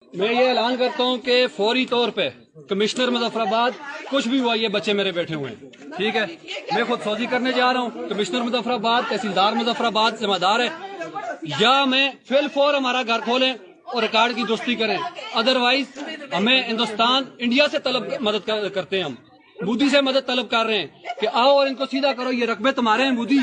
मैं ये ऐलान करता हूँ कि फौरी तौर पे कमिश्नर मुजफ्फराबाद, कुछ भी हुआ, ये बच्चे मेरे बैठे हुए हैं, ठीक है। मैं खुद सौजी करने जा रहा हूँ। कमिश्नर मुजफ्फराबाद, तहसीलदार मुजफ्फराबाद जिम्मेदार है, या मैं फिल फौर हमारा घर खोलें और रिकॉर्ड की दुरुस्ती करें। अदरवाइज हमें हिंदुस्तान इंडिया से मदद करते हैं। हम मोदी से मदद तलब कर रहे हैं कि आओ और इनको सीधा करो, ये रकबे तुम्हारे हैं मोदी।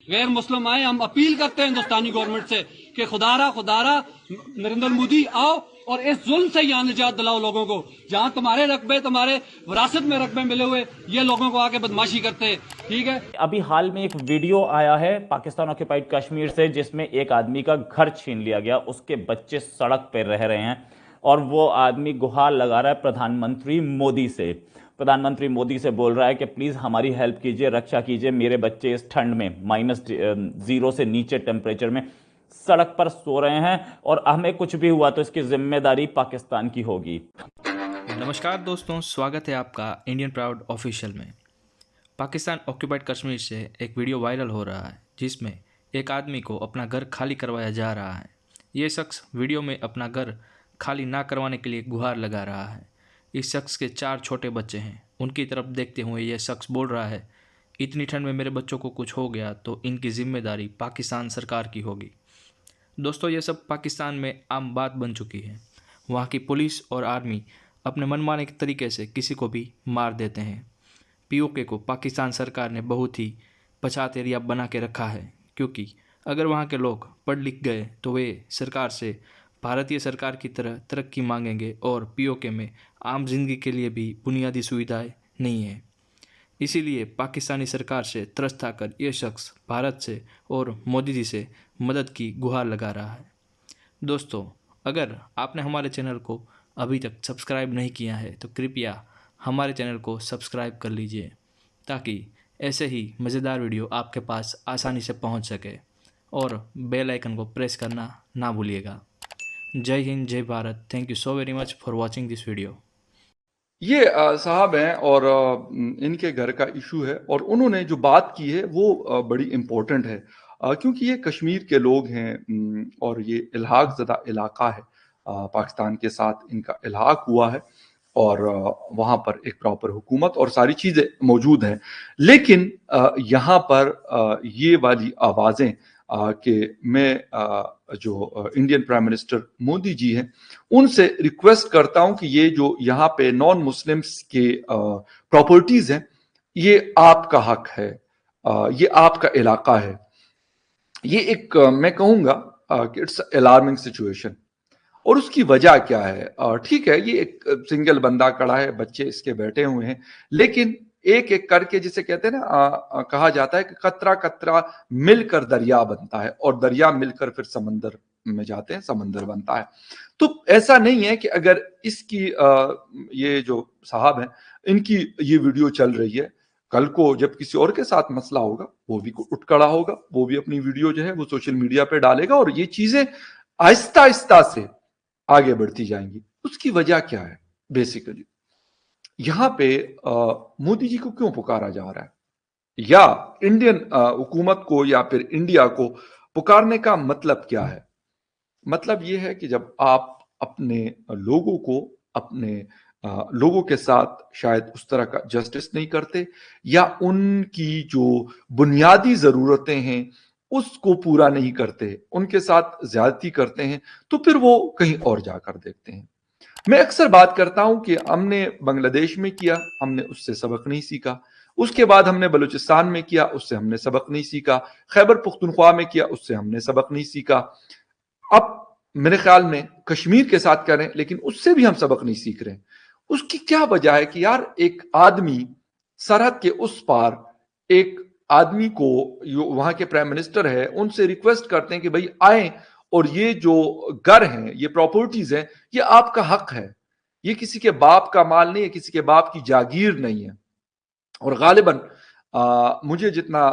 गैर मुस्लिम आए, हम अपील करते हैं हिंदुस्तानी गवर्नमेंट से कि खुदारा नरेंद्र मोदी आओ और इस जुल्म से यहाँ निजात दिलाओ लोगों को। जहाँ तुम्हारे रकबे, तुम्हारे विरासत में रकबे मिले हुए, ये लोगों को आके बदमाशी करते हैं, ठीक है। अभी हाल में एक वीडियो आया है पाकिस्तान ऑक्यूपाइड कश्मीर से, जिसमें एक आदमी का घर छीन लिया गया, उसके बच्चे सड़क पर रह रहे हैं और वो आदमी गुहार लगा रहा है प्रधानमंत्री मोदी से। प्रधानमंत्री मोदी से बोल रहा है कि प्लीज़ हमारी हेल्प कीजिए, रक्षा कीजिए, मेरे बच्चे इस ठंड में -0 से नीचे टेम्परेचर में सड़क पर सो रहे हैं और हमें कुछ भी हुआ तो इसकी जिम्मेदारी पाकिस्तान की होगी। नमस्कार दोस्तों, स्वागत है आपका इंडियन प्राउड ऑफिशियल में। पाकिस्तान ऑक्यूपाइड कश्मीर से एक वीडियो वायरल हो रहा है जिसमें एक आदमी को अपना घर खाली करवाया जा रहा है। ये शख्स वीडियो में अपना घर खाली ना करवाने के लिए गुहार लगा रहा है। इस शख्स के 4 छोटे बच्चे हैं। उनकी तरफ देखते हुए यह शख्स बोल रहा है, इतनी ठंड में मेरे बच्चों को कुछ हो गया तो इनकी जिम्मेदारी पाकिस्तान सरकार की होगी। दोस्तों, ये सब पाकिस्तान में आम बात बन चुकी है। वहाँ की पुलिस और आर्मी अपने मनमाने के तरीके से किसी को भी मार देते हैं। पीओके को पाकिस्तान सरकार ने बहुत ही पछात एरिया बना के रखा है, क्योंकि अगर वहाँ के लोग पढ़ लिख गए तो वे सरकार से भारतीय सरकार की तरह तरक्की मांगेंगे और पीओके में आम जिंदगी के लिए भी बुनियादी सुविधाएं नहीं है। इसीलिए पाकिस्तानी सरकार से त्रस्त आकर ये शख्स भारत से और मोदी जी से मदद की गुहार लगा रहा है। दोस्तों, अगर आपने हमारे चैनल को अभी तक सब्सक्राइब नहीं किया है तो कृपया हमारे चैनल को सब्सक्राइब कर लीजिए, ताकि ऐसे ही मज़ेदार वीडियो आपके पास आसानी से पहुंच सके, और बेल आइकन को प्रेस करना ना भूलिएगा। जय हिंद, जय Bharat. Thank you so very much for watching this video. ये साहब हैं और इनके घर का इशू है और उन्होंने जो बात की है वो बड़ी इम्पोर्टेंट है, क्योंकि ये कश्मीर के लोग हैं और ये इल्हाक ज़दा इलाका है। पाकिस्तान के साथ इनका इल्हाक हुआ है और वहाँ पर एक प्रॉपर हुकूमत और सारी चीज़ें मौजूद हैं। लेकिन यहाँ पर ये वाली आवाज़ें कि मैं जो Indian prime minister Modi ji हैं उनसे रिक्वेस्ट करता हूं कि ये जो यहाँ पे नॉन मुस्लिम्स के प्रॉपर्टीज हैं, ये आपका हक है, ये आपका इलाका है। ये एक मैं कहूंगा कि इट्स अलार्मिंग सिचुएशन। और उसकी वजह क्या है? ठीक है, ये एक सिंगल बंदा खड़ा है, बच्चे इसके बैठे हुए हैं, लेकिन एक एक करके, जिसे कहते हैं ना, कहा जाता है कि कतरा कतरा मिलकर दरिया बनता है और दरिया मिलकर फिर समंदर में जाते हैं, समंदर बनता है। तो ऐसा नहीं है कि अगर इसकी ये जो साहब हैं इनकी ये वीडियो चल रही है, कल को जब किसी और के साथ मसला होगा वो भी उठ खड़ा होगा, वो भी अपनी वीडियो जो है वो सोशल मीडिया पे डालेगा और ये चीजें आहिस्ता आहिस्ता से आगे बढ़ती जाएंगी। उसकी वजह क्या है? बेसिकली यहां पे मोदी जी को क्यों पुकारा जा रहा है, या इंडियन हुकूमत को या फिर इंडिया को पुकारने का मतलब क्या है? मतलब यह है कि जब आप अपने लोगों को, अपने लोगों के साथ शायद उस तरह का जस्टिस नहीं करते या उनकी जो बुनियादी जरूरतें हैं उसको पूरा नहीं करते, उनके साथ ज्यादती करते हैं, तो फिर वो कहीं और जाकर देखते हैं। मैं अक्सर बात करता हूं कि हमने बांग्लादेश में किया, हमने उससे सबक नहीं सीखा। उसके बाद हमने बलूचिस्तान में किया, उससे हमने सबक नहीं सीखा। खैबर पुख्तनख्वा में किया, उससे हमने सबक नहीं सीखा। अब मेरे ख्याल में कश्मीर के साथ करें, लेकिन उससे भी हम सबक नहीं सीख रहे। उसकी क्या वजह है कि यार एक आदमी सरहद के उस पार एक आदमी को, जो वहां के प्राइम मिनिस्टर है, उनसे रिक्वेस्ट करते हैं कि भाई आए और ये जो घर हैं, ये प्रॉपर्टीज हैं, ये आपका हक है, ये किसी के बाप का माल नहीं है, किसी के बाप की जागीर नहीं है। और गालिबन मुझे जितना,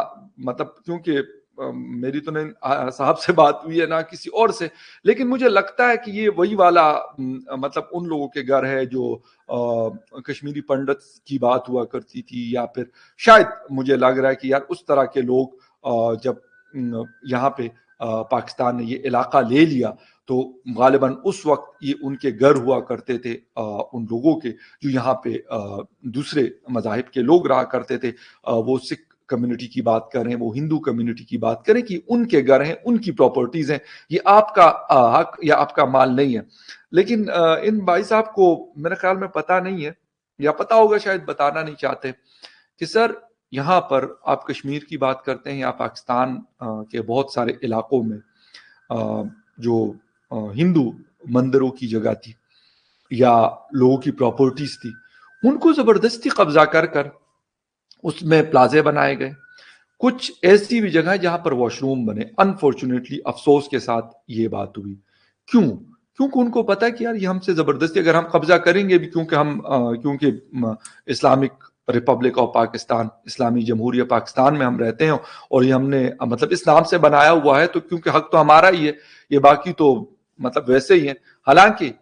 मतलब क्योंकि मेरी तो नहीं साहब से बात हुई है ना किसी और से, लेकिन मुझे लगता है कि ये वही वाला मतलब उन लोगों के घर है जो कश्मीरी पंडित की बात हुआ करती थी, या फिर शायद मुझे लग रहा है कि यार उस तरह के लोग जब यहाँ पे पाकिस्तान ने ये इलाका ले लिया तो गालिबन उस वक्त ये उनके घर हुआ करते थे, उन लोगों के जो यहाँ पे दूसरे मज़ाहिब के लोग रहा करते थे। वो सिख कम्युनिटी की बात करें, वो हिंदू कम्युनिटी की बात करें, कि उनके घर हैं, उनकी प्रॉपर्टीज हैं, ये आपका हक या आपका माल नहीं है। लेकिन इन भाई साहब को मेरे ख्याल में पता नहीं है, या पता होगा शायद बताना नहीं चाहते, कि सर यहाँ पर आप कश्मीर की बात करते हैं या पाकिस्तान के बहुत सारे इलाकों में जो हिंदू मंदिरों की जगह थी या लोगों की प्रॉपर्टीज थी, उनको जबरदस्ती कब्जा कर कर उसमें प्लाजे बनाए गए। कुछ ऐसी भी जगह है जहां पर वॉशरूम बने। अनफॉर्चुनेटली, अफसोस के साथ ये बात हुई। क्यों? क्योंकि उनको पता है कि यार ये हमसे जबरदस्ती अगर हम कब्जा करेंगे भी, क्योंकि इस्लामिक रिपब्लिक ऑफ पाकिस्तान, इस्लामी जमहूरियत पाकिस्तान में हम रहते हैं, और ये हमने मतलब इस नाम से बनाया हुआ है, तो क्योंकि हक तो हमारा ही है, ये बाकी तो मतलब वैसे ही है। हालांकि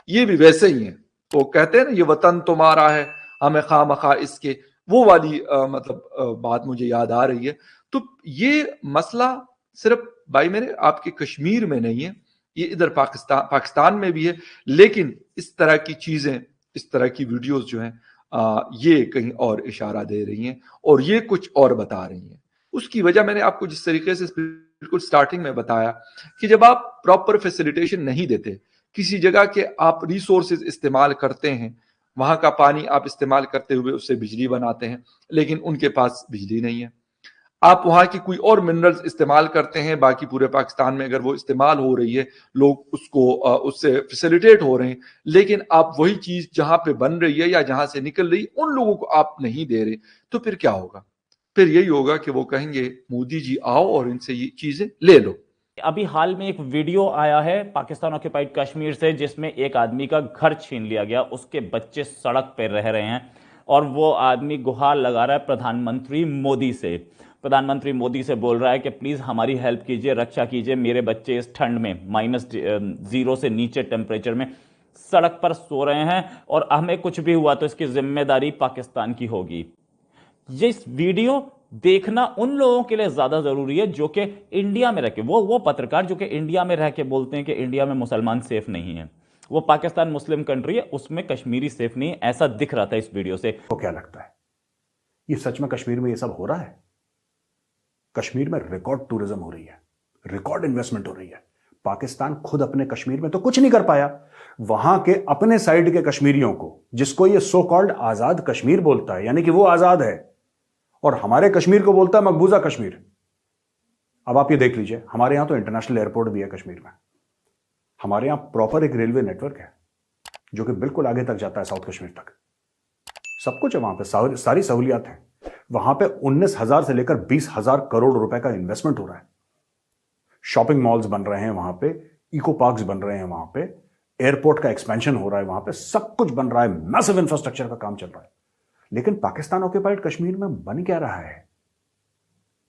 ये भी वैसे ही है। तो कहते हैं ना, ये वतन तुम्हारा है, हमें खामखा इसके, वो वाली बात मुझे याद आ रही है। तो ये मसला सिर्फ भाई मेरे आपके कश्मीर में नहीं है, ये इधर पाकिस्तान में भी है। लेकिन इस तरह की चीजें, इस तरह की वीडियोस जो हैं, ये कहीं और इशारा दे रही हैं और ये कुछ और बता रही हैं। उसकी वजह मैंने आपको जिस तरीके से बिल्कुल स्टार्टिंग में बताया, कि जब आप प्रॉपर फैसिलिटेशन नहीं देते, किसी जगह के आप रिसोर्सेज इस्तेमाल करते हैं, वहां का पानी आप इस्तेमाल करते हुए उससे बिजली बनाते हैं, लेकिन उनके पास बिजली नहीं है। आप वहां की कोई और मिनरल्स इस्तेमाल करते हैं, बाकी पूरे पाकिस्तान में अगर वो इस्तेमाल हो रही है, लोग उसको उससे फैसिलिटेट हो रहे हैं, लेकिन आप वही चीज जहां पे बन रही है या जहां से निकल रही उन लोगों को आप नहीं दे रहे, तो फिर क्या होगा? फिर यही होगा कि वो कहेंगे मोदी जी आओ और इनसे ये चीजें ले लो। अभी हाल में एक वीडियो आया है पाकिस्तान ऑक्यूपाइड कश्मीर से, जिसमें एक आदमी का घर छीन लिया गया, उसके बच्चे सड़क पर रह रहे हैं और वो आदमी गुहार लगा रहा है प्रधानमंत्री मोदी से। प्रधानमंत्री मोदी से बोल रहा है कि प्लीज़ हमारी हेल्प कीजिए, रक्षा कीजिए, मेरे बच्चे इस ठंड में -0 से नीचे टेम्परेचर में सड़क पर सो रहे हैं और हमें कुछ भी हुआ तो इसकी जिम्मेदारी पाकिस्तान की होगी। ये वीडियो देखना उन लोगों के लिए ज्यादा जरूरी है जो कि इंडिया में रह के, वो पत्रकार जो कि इंडिया में रह के बोलते हैं कि इंडिया में मुसलमान सेफ नहीं है। वो पाकिस्तान मुस्लिम कंट्री है, उसमें कश्मीरी सेफ नहीं है, ऐसा दिख रहा था इस वीडियो से। तो क्या लगता है, ये सच में कश्मीर में ये सब हो रहा है? कश्मीर में रिकॉर्ड टूरिज्म हो रही है, रिकॉर्ड इन्वेस्टमेंट हो रही है। पाकिस्तान खुद अपने कश्मीर में तो कुछ नहीं कर पाया, वहां के अपने साइड के कश्मीरियों को, जिसको ये सो कॉल्ड आजाद कश्मीर बोलता है, यानी कि वो आजाद है, और हमारे कश्मीर को बोलता है मकबूजा कश्मीर। अब आप ये देख लीजिए, हमारे यहां तो इंटरनेशनल एयरपोर्ट भी है कश्मीर में, हमारे यहां प्रॉपर एक रेलवे नेटवर्क है जो कि बिल्कुल आगे तक जाता है, साउथ कश्मीर तक। सब कुछ है वहां पे, सारी सहूलियात हैं वहां पे। 19,000 से लेकर 20,000 करोड़ रुपए का इन्वेस्टमेंट हो रहा है। शॉपिंग मॉल्स बन रहे हैं वहां पे, इको पार्क्स बन रहे हैं वहां पे, एयरपोर्ट का एक्सपेंशन हो रहा है वहां पे, सब कुछ बन रहा है, मैसिव इंफ्रास्ट्रक्चर का काम चल रहा है। लेकिन पाकिस्तान ऑक्यूपाइड कश्मीर में बन क्या रहा है?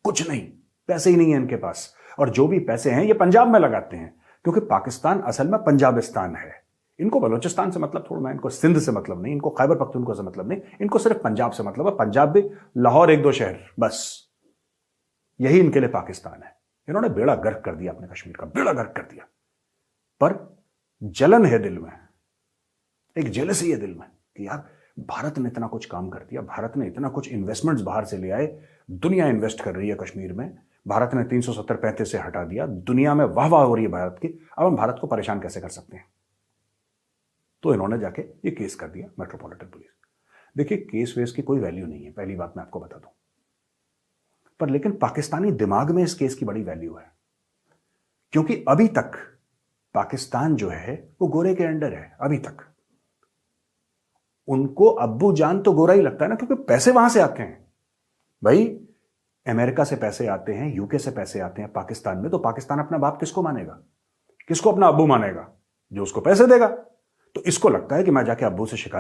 कुछ नहीं, पैसे ही नहीं है इनके पास। और जो भी पैसे हैं ये पंजाब में लगाते हैं, क्योंकि पाकिस्तान असल में पंजाबिस्तान है। इनको बलोचिस्तान से मतलब थोड़ा ना, इनको सिंध से मतलब नहीं, इनको खैबर पख्तूनख्वा से मतलब नहीं, इनको सिर्फ पंजाब से मतलब है। पंजाब भी लाहौर, 1-2 शहर, बस यही इनके लिए पाकिस्तान है। इन्होंने बेड़ा गर्क कर दिया अपने कश्मीर का, बेड़ा गर्क कर दिया। पर जलन है दिल में, एक जेलसी है दिल में कि यार भारत ने इतना कुछ काम कर दिया, भारत ने इतना कुछ इन्वेस्टमेंट्स बाहर से ले आए, दुनिया इन्वेस्ट कर रही है कश्मीर में, भारत ने 370-35 से हटा दिया, दुनिया में वाह वाह हो रही है भारत की, अब हम भारत को परेशान कैसे कर सकते हैं? तो इन्होंने जाके ये केस कर दिया मेट्रोपॉलिटन पुलिस। देखिए, केस वेस की कोई वैल्यू नहीं है, पहली बात मैं आपको बता दूं, पर लेकिन पाकिस्तानी दिमाग में इस केस की बड़ी वैल्यू है, क्योंकि अभी तक पाकिस्तान जो है वो गोरे के अंडर है। अभी तक उनको अब्बू जान तो गोरा ही लगता है ना, क्योंकि पैसे वहां से आते हैं भाई। अमेरिका से पैसे आते हैं, यूके से पैसे आते हैं पाकिस्तान में, तो पाकिस्तान अपना बाप किसको मानेगा, किसको अपना अब्बू मानेगा? जो उसको पैसे देगा। तो इसको लगता है कि मैं जाके अब्बू से शिकायत